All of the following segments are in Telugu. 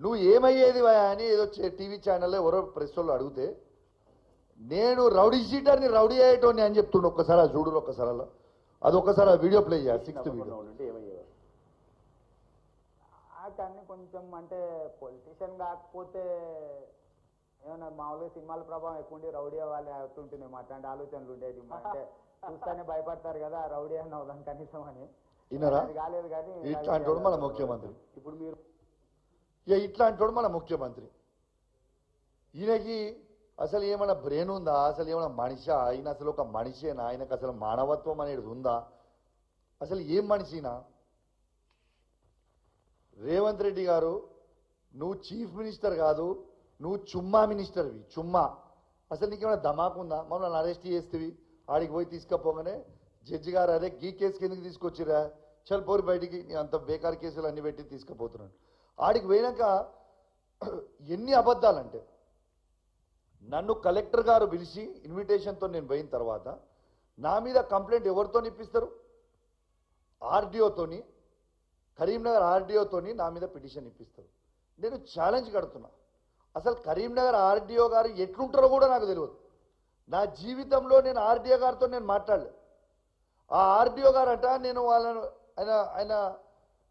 నువ్వు ఏమయ్యేది వా అని ఏదో టీవీ ఛానల్లో ఎవరో ప్రెస్ వాళ్ళు అడిగితే నేను రౌడీ షీటర్ని రౌడీ అయ్యేటోని అని చెప్తుండే. ఒక్కసారి ఆ చూడు, ఒక్కసారి అలా అది ఒక్కసారి ఆ వీడియో ప్లే చేయాలి. 6th video. కానీ కొంచెం అంటే పొలిటీషియన్ కాకపోతే ఏమన్నా మామూలుగా సినిమాల ప్రభావం ఎక్కువ ఉండి రౌడీ వాళ్ళు అవుతుంటుంది అట్లాంటి ఆలోచనలు ఉండేది. అంటే చూస్తానే భయపడతారు కదా రౌడీ అని అవుదాం కనీసం అని. కాలేదు కానీ ఇట్లాంటి వాడు మన ముఖ్యమంత్రి. ఇప్పుడు మీరు ఇట్లాంటి వాడు మన ముఖ్యమంత్రి. ఈయనకి అసలు ఏమైనా బ్రెయిన్ ఉందా? అసలు ఏమైనా మనిషి? ఆయన అసలు ఒక మనిషేనా? ఆయనకు అసలు మానవత్వం అనేది ఉందా? అసలు ఏం మనిషినా? రేవంత్ రెడ్డి గారు, నువ్వు చీఫ్ మినిస్టర్ కాదు, నువ్వు చుమ్మా మినిస్టర్వి. చుమ్మా. అసలు నీకేమైనా ధమాకు ఉందా? మమ్మల్ని అరెస్ట్ చేస్తేవి ఆడికి పోయి తీసుకపోగానే జడ్జి గారు అరే ఈ కేసు కిందకి తీసుకొచ్చిరా, చల్ పోరు బయటికి, అంత బేకార్ కేసులు అన్ని పెట్టి తీసుకుపోతున్నాడు. ఆడికి పోయినాక ఎన్ని అబద్ధాలంటే, నన్ను కలెక్టర్ గారు పిలిచి ఇన్విటేషన్తో నేను పోయిన తర్వాత నా మీద కంప్లైంట్ ఎవరితో ఇప్పిస్తారు? ఆర్డీఓతోని, కరీంనగర్ ఆర్డీఓతోని నా మీద పిటిషన్ ఇప్పిస్తారు. నేను ఛాలెంజ్ కడుతున్నా. అసలు కరీంనగర్ ఆర్డీఓ గారు ఎట్లుంటారో కూడా నాకు తెలియదు. నా జీవితంలో నేను ఆర్డీఓ గారితో నేను మాట్లాడలే. ఆ ఆర్డీఓ గారట నేను వాళ్ళను ఆయన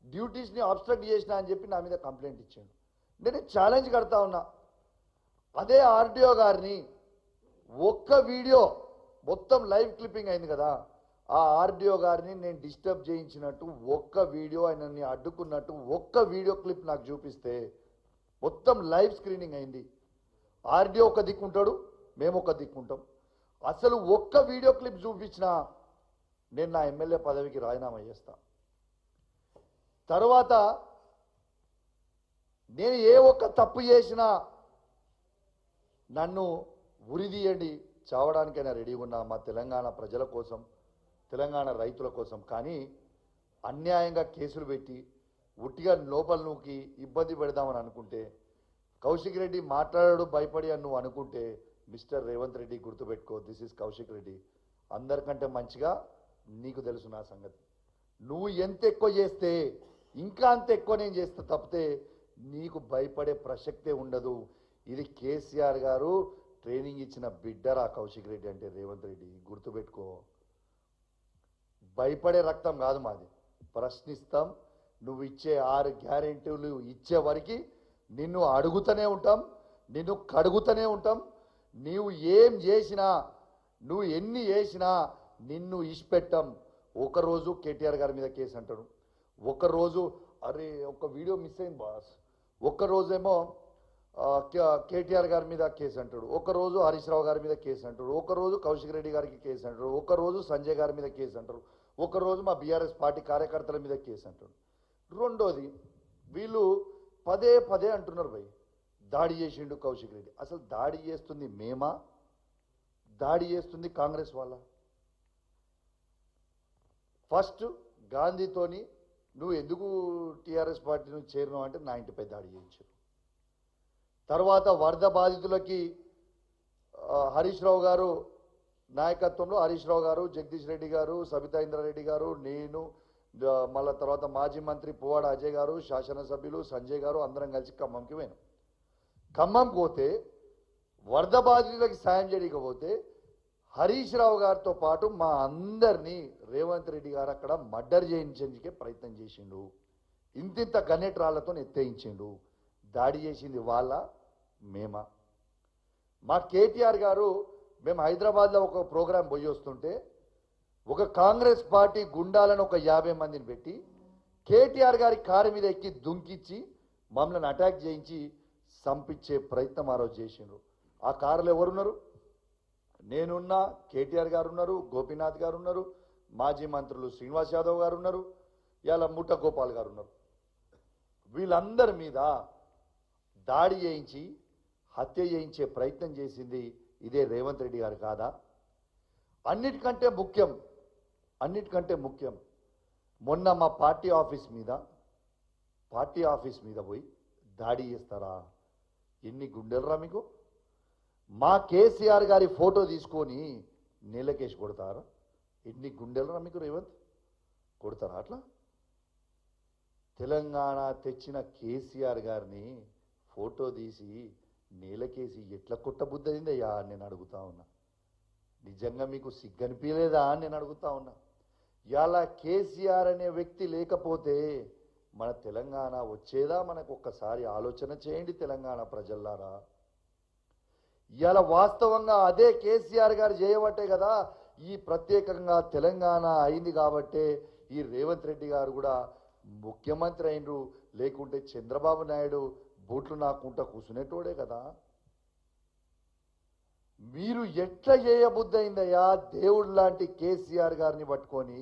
డ్యూటీస్ని అబ్స్ట్రక్ట్ చేసినా అని చెప్పి నా మీద కంప్లైంట్ ఇచ్చాడు. నేను ఛాలెంజ్ కడతా ఉన్నా. అదే ఆర్డీఓ గారిని ఒక్క వీడియో మొత్తం లైవ్ క్లిప్పింగ్ అయింది కదా, ఆ ఆర్డీఓ గారిని నేను డిస్టర్బ్ చేయించినట్టు ఒక్క వీడియో, ఆయనని అడ్డుకున్నట్టు ఒక్క వీడియో క్లిప్ నాకు చూపిస్తే, మొత్తం లైవ్ స్క్రీనింగ్ అయింది. ఆర్డీఓ ఒక దిక్కుంటాడు, మేము ఒక దిక్కుంటాం. అసలు ఒక్క వీడియో క్లిప్ చూపించినా నేను నా ఎమ్మెల్యే పదవికి రాజీనామా చేస్తా. తర్వాత నేను ఏ ఒక్క తప్పు చేసినా నన్ను ఉరిదీయండి, చావడానికైనా రెడీగా ఉన్నా మా తెలంగాణ ప్రజల కోసం, తెలంగాణ రైతుల కోసం. కానీ అన్యాయంగా కేసులు పెట్టి ఉట్టిగా లోపల నూకి ఇబ్బంది పెడదామని అనుకుంటే, కౌశిక్ రెడ్డి మాట్లాడాడు భయపడి అని నువ్వు అనుకుంటే, మిస్టర్ రేవంత్ రెడ్డి గుర్తుపెట్టుకో, దిస్ ఈజ్ కౌశిక్ రెడ్డి. అందరికంటే మంచిగా నీకు తెలుసు నా సంగతి. నువ్వు ఎంత ఎక్కువ చేస్తే ఇంకా అంత ఎక్కువ నేను చేస్తా తప్పితే నీకు భయపడే ప్రసక్తే ఉండదు. ఇది కేసీఆర్ గారు ట్రైనింగ్ ఇచ్చిన బిడ్డరా కౌశిక్ రెడ్డి అంటే రేవంత్ రెడ్డి, గుర్తుపెట్టుకో. భయపడే రక్తం కాదు మాది, ప్రశ్నిస్తాం. నువ్వు ఇచ్చే 6 గ్యారెంటీలు ఇచ్చే వరకు నిన్ను అడుగుతూనే ఉంటాం, నిన్ను కడుగుతూనే ఉంటాం. నీవు ఏం చేసినా, నువ్వు ఎన్ని చేసినా నిన్ను ఇష్టపెట్టాం. ఒకరోజు కేటీఆర్ గారి మీద కేసు అంటాడు, ఒకరోజు అరే ఒక వీడియో మిస్ అయింది బాస్, ఒక్కరోజేమో కేటీఆర్ గారి మీద కేసు అంటాడు, ఒకరోజు హరీష్ రావు గారి మీద కేసు అంటాడు, ఒకరోజు కౌశిక్ రెడ్డి గారికి కేసు అంటాడు, ఒకరోజు సంజయ్ గారి మీద కేసు అంటారు, ఒకరోజు మా బీఆర్ఎస్ పార్టీ కార్యకర్తల మీద కేసు అంటాడు. రెండోది వీళ్ళు పదే పదే అంటున్నారు భయ్ దాడి చేసిండు కౌశిక్ రెడ్డి. అసలు దాడి చేస్తుంది మేమా, దాడి చేస్తుంది కాంగ్రెస్ వాళ్ళ? ఫస్ట్ గాంధీతోని నువ్వు ఎందుకు టీఆర్ఎస్ పార్టీ నుంచి చేరినావు అంటే నా ఇంటిపై దాడి చేయించారు. తర్వాత వరద బాధితులకి హరీష్ రావు గారు నాయకత్వంలో, హరీష్ రావు గారు, జగదీష్ రెడ్డి గారు, సబితా ఇంద్రారెడ్డి గారు, నేను, మళ్ళీ తర్వాత మాజీ మంత్రి పువ్వాడ అజయ్ గారు, శాసనసభ్యులు సంజయ్ గారు అందరం కలిసి ఖమ్మంకి పోయినాం. ఖమ్మం పోతే వరద బాధితులకి సాయం చేయకపోతే హరీష్ రావు గారితో పాటు మా అందరినీ రేవంత్ రెడ్డి గారు అక్కడ మర్డర్ చేయించేందుకే ప్రయత్నం చేసిండు. ఇంతింత గన్నెట్ రాళ్లతో ఎత్తేయించిండు. దాడి చేసింది వాళ్ళ మేమా? మా కేటీఆర్ గారు, మేము హైదరాబాద్లో ఒక ప్రోగ్రాం పోయి వస్తుంటే ఒక కాంగ్రెస్ పార్టీ గుండాలను ఒక 50 మందిని పెట్టి కేటీఆర్ గారి కారు మీద ఎక్కి దుంకిచ్చి మమ్మల్ని అటాక్ చేయించి సంపించే ప్రయత్నం ఆ రోజు చేసిండ్రు. ఆ కారులో ఎవరున్నారు? నేనున్నా, కేటీఆర్ గారు ఉన్నారు, గోపీనాథ్ గారు ఉన్నారు, మాజీ మంత్రులు శ్రీనివాస్ యాదవ్ గారు ఉన్నారు, ఇలా ముఠ గోపాల్ గారు ఉన్నారు. వీళ్ళందరి మీద దాడి చేయించి హత్య చేయించే ప్రయత్నం చేసింది ఇదే రేవంత్ రెడ్డి గారు కాదా? అన్నిటికంటే ముఖ్యం మొన్న మా పార్టీ ఆఫీస్ మీద పోయి దాడి చేస్తారా? ఎన్ని గుండెలరా మీకు? మా కేసీఆర్ గారి ఫోటో తీసుకొని నీళ్ళకేసి కొడతారా? ఎన్ని గుండెలరా మీకు? రేవంత్ కొడతారా అట్లా? తెలంగాణ తెచ్చిన కేసీఆర్ గారిని ఫోటో తీసి నేలకేసి ఎట్లా కొట్టబుద్ధి అయిందయ్యా అని నేను అడుగుతా ఉన్నా. నిజంగా మీకు సిగ్గనిపించలేదా అని నేను అడుగుతా ఉన్నా. ఇలా కేసీఆర్ అనే వ్యక్తి లేకపోతే మన తెలంగాణ వచ్చేదా? మనకు ఒక్కసారి ఆలోచన చేయండి తెలంగాణ ప్రజల్లారా. ఇవాళ వాస్తవంగా అదే కేసీఆర్ గారు చేయబట్టే కదా ఈ ప్రత్యేకంగా తెలంగాణ అయింది. కాబట్టే ఈ రేవంత్ రెడ్డి గారు కూడా ముఖ్యమంత్రి అయినరు. లేకుంటే చంద్రబాబు నాయుడు బూట్లు నాకుంటా కూర్చునేటోడే కదా. మీరు ఎట్లా చేయబుద్ధి అయిందయ్యా దేవుడు లాంటి కేసీఆర్ గారిని పట్టుకొని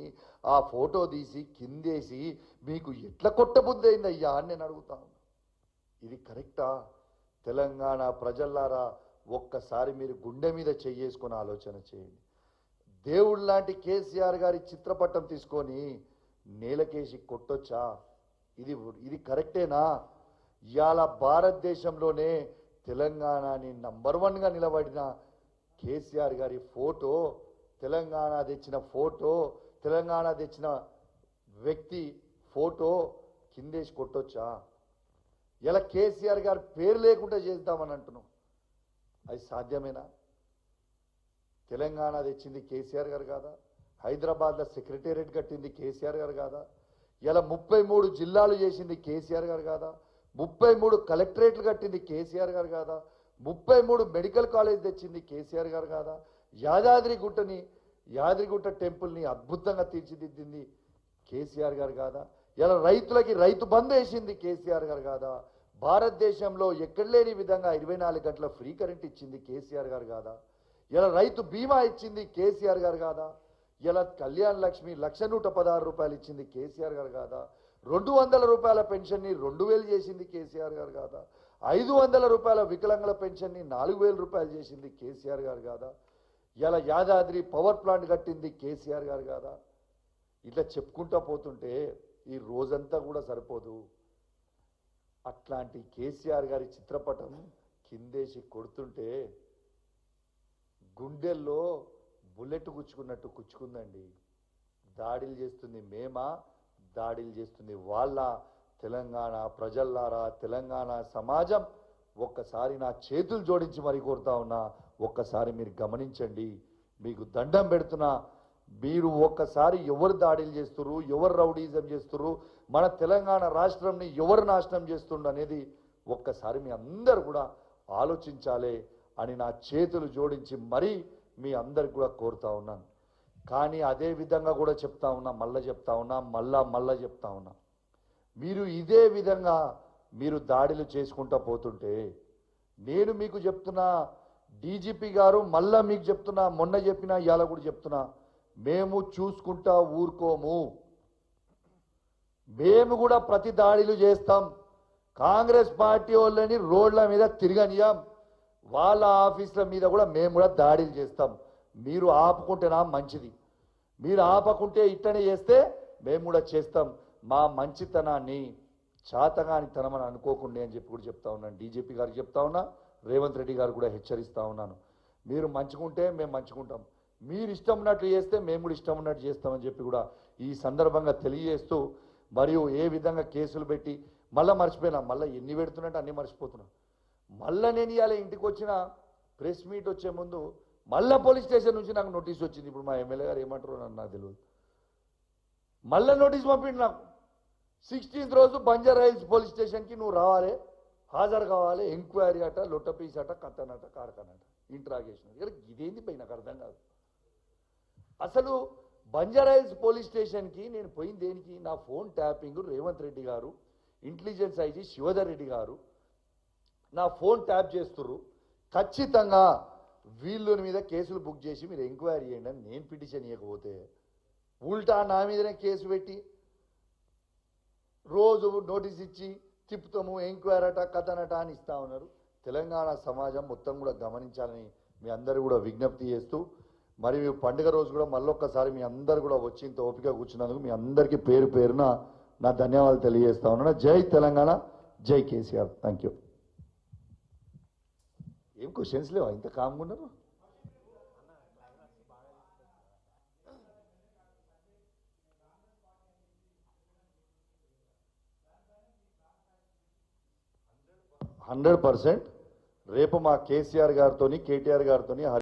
ఆ ఫోటో తీసి కిందేసి మీకు ఎట్లా కొట్టబుద్ధి అయిందయ్యా అని నేను అడుగుతా ఉన్నా. ఇది కరెక్టా? తెలంగాణ ప్రజల్లారా ఒక్కసారి మీరు గుండె మీద చెయ్యేసుకొని ఆలోచన చేయండి. దేవుడు లాంటి కేసీఆర్ గారి చిత్రపటం తీసుకొని నేలకేసి కొట్టొచ్చా? ఇది కరెక్టేనా? ఇవాళ భారతదేశంలోనే తెలంగాణని నంబర్ 1గా నిలబడిన కేసీఆర్ గారి ఫోటో, తెలంగాణ తెచ్చిన ఫోటో, తెలంగాణ తెచ్చిన వ్యక్తి ఫోటో కిందేసి కొట్టొచ్చా? ఇలా కేసీఆర్ గారి పేరు లేకుండా చేద్దామని అంటున్నాం. అది సాధ్యమేనా? తెలంగాణ తెచ్చింది కేసీఆర్ గారు కాదా? హైదరాబాద్లో సెక్రటేరియట్ కట్టింది కేసీఆర్ గారు కాదా? ఇలా 33 జిల్లాలు చేసింది కేసీఆర్ గారు కాదా? 33 కలెక్టరేట్లు కట్టింది కేసీఆర్ గారు కాదా? 33 మెడికల్ కాలేజ్ తెచ్చింది కేసీఆర్ గారు కాదా? యాదగిరిగుట్ట టెంపుల్ని అద్భుతంగా తీర్చిదిద్దింది కేసీఆర్ గారు కాదా? ఇలా రైతులకి రైతు బంద్ వేసింది కేసీఆర్ గారు కాదా? భారతదేశంలో ఎక్కడ లేని విధంగా 24 గంటల ఫ్రీ కరెంట్ ఇచ్చింది కేసీఆర్ గారు కాదా? ఇలా రైతు బీమా ఇచ్చింది కేసీఆర్ గారు కాదా? ఇలా కళ్యాణ్ లక్ష్మి 1,116 రూపాయలు ఇచ్చింది కేసీఆర్ గారు కాదా? 200 రూపాయల పెన్షన్ని 2,000 చేసింది కేసీఆర్ గారు కాదా? 500 రూపాయల వికలాంగుల పెన్షన్ని 4,000 రూపాయలు చేసింది కేసీఆర్ గారు కాదా? ఇలా యాదాద్రి పవర్ ప్లాంట్ కట్టింది కేసీఆర్ గారు కాదా? ఇట్లా చెప్పుకుంటా పోతుంటే ఈ రోజంతా కూడా సరిపోదు. అట్లాంటి కేసీఆర్ గారి చిత్రపటం కిందేసి కొడుతుంటే గుండెల్లో బుల్లెట్ గుచ్చుకున్నట్టు గుచ్చుకుందండి. దాడులు చేస్తుంది మేమా? దాడులు చేస్తుంది వాళ్ళ? తెలంగాణ ప్రజల్లారా, తెలంగాణ సమాజం ఒక్కసారి నా చేతులు జోడించి మరి కోరుతా ఉన్నా, ఒక్కసారి మీరు గమనించండి. మీకు దండం పెడుతున్నా. మీరు ఒక్కసారి ఎవరు దాడులు చేస్తున్నారు, ఎవరు రౌడీజం చేస్తున్నారు, మన తెలంగాణ రాష్ట్రంని ఎవరు నాశనం చేస్తుండ్రు అనేది ఒక్కసారి మీ అందరు కూడా ఆలోచించాలి అని నా చేతులు జోడించి మరీ మీ అందరికి కూడా కోరుతా ఉన్నాను. కానీ అదే విధంగా కూడా చెప్తా ఉన్నా, మళ్ళా చెప్తా ఉన్నా, మీరు ఇదే విధంగా మీరు దాడులు చేసుకుంటా పోతుంటే నేను మీకు చెప్తున్నా, డీజీపీ గారు మళ్ళా మీకు చెప్తున్నా, మొన్న చెప్పినా ఇవాళ కూడా చెప్తున్నా, మేము చూసుకుంటా ఊరుకోము. మేము కూడా ప్రతి దాడులు చేస్తాం. కాంగ్రెస్ పార్టీ వాళ్ళని రోడ్ల మీద తిరగనియాం, వాళ్ళ ఆఫీసుల మీద కూడా మేము కూడా దాడులు చేస్తాం. మీరు ఆపుకుంటేనా మంచిది, మీరు ఆపకుంటే ఇట్టనే చేస్తే మేము కూడా చేస్తాం. మా మంచితనాన్ని చాతగానితనం అని అనుకోకుండా అని చెప్పి కూడా చెప్తా ఉన్నాను. డీజీపీ గారికి చెప్తా ఉన్నా, రేవంత్ రెడ్డి గారు కూడా హెచ్చరిస్తా ఉన్నాను. మీరు మంచుకుంటే మేము మంచుకుంటాం, మీరు ఇష్టం ఉన్నట్లు చేస్తే మేము కూడా ఇష్టం ఉన్నట్టు చేస్తామని చెప్పి కూడా ఈ సందర్భంగా తెలియజేస్తూ, మరియు ఏ విధంగా కేసులు పెట్టి మళ్ళీ మర్చిపోయినా, మళ్ళీ ఎన్ని పెడుతున్నట్టు అన్నీ మర్చిపోతున్నా. మళ్ళీ నేను ఇవాళ ఇంటికి వచ్చిన ప్రెస్ మీట్ వచ్చే ముందు మళ్ళీ పోలీస్ స్టేషన్ నుంచి నాకు నోటీస్ వచ్చింది. ఇప్పుడు మా ఎమ్మెల్యే గారు ఏమంటారో నాకు తెలియదు. మళ్ళీ నోటీస్ పంపిండి నాకు. 16th రోజు బంజారాహిల్స్ పోలీస్ స్టేషన్కి నువ్వు రావాలి, హాజరు కావాలి, ఎంక్వైరీ అట, లొట్టపీస్ అట, కత్తనట, కార్ఖానట, ఇంట్రాగేషన్. ఇదేంది పై నాకు అర్థం కాదు. అసలు బంజారాహిల్స్ పోలీస్ స్టేషన్కి నేను పోయింది దేనికి? నా ఫోన్ ట్యాపింగ్ రేవంత్ రెడ్డి గారు, ఇంటెలిజెన్స్ ఐజీ శివధర్ రెడ్డి గారు నా ఫోన్ ట్యాప్ చేస్తుర్రు. ఖచ్చితంగా వీళ్ళ మీద కేసులు బుక్ చేసి మీరు ఎంక్వైరీ చేయండి అని నేను పిటిషన్ ఇవ్వకపోతే ఉల్టా నా మీదనే కేసు పెట్టి రోజు నోటీస్ ఇచ్చి తిప్పుతాము, ఎంక్వైరీ అట, కథనట అని ఇస్తా ఉన్నారు. తెలంగాణ సమాజం మొత్తం కూడా గమనించాలని మీ అందరూ కూడా విజ్ఞప్తి చేస్తూ, మరియు పండుగ రోజు కూడా మళ్ళొక్కసారి మీ అందరు కూడా వచ్చి ఇంత ఓపిక కూర్చున్నందుకు మీ అందరికీ పేరు పేరున నా ధన్యవాదాలు తెలియజేస్తా ఉన్నాను. జై తెలంగాణ, జై కేసీఆర్. Thank you. ఏం క్వశ్చన్స్ లేవా? ఇంత కామ్గా ఉన్నారు. 100% రేపు మా కేసీఆర్ గారితోని కేటీఆర్ గారితోని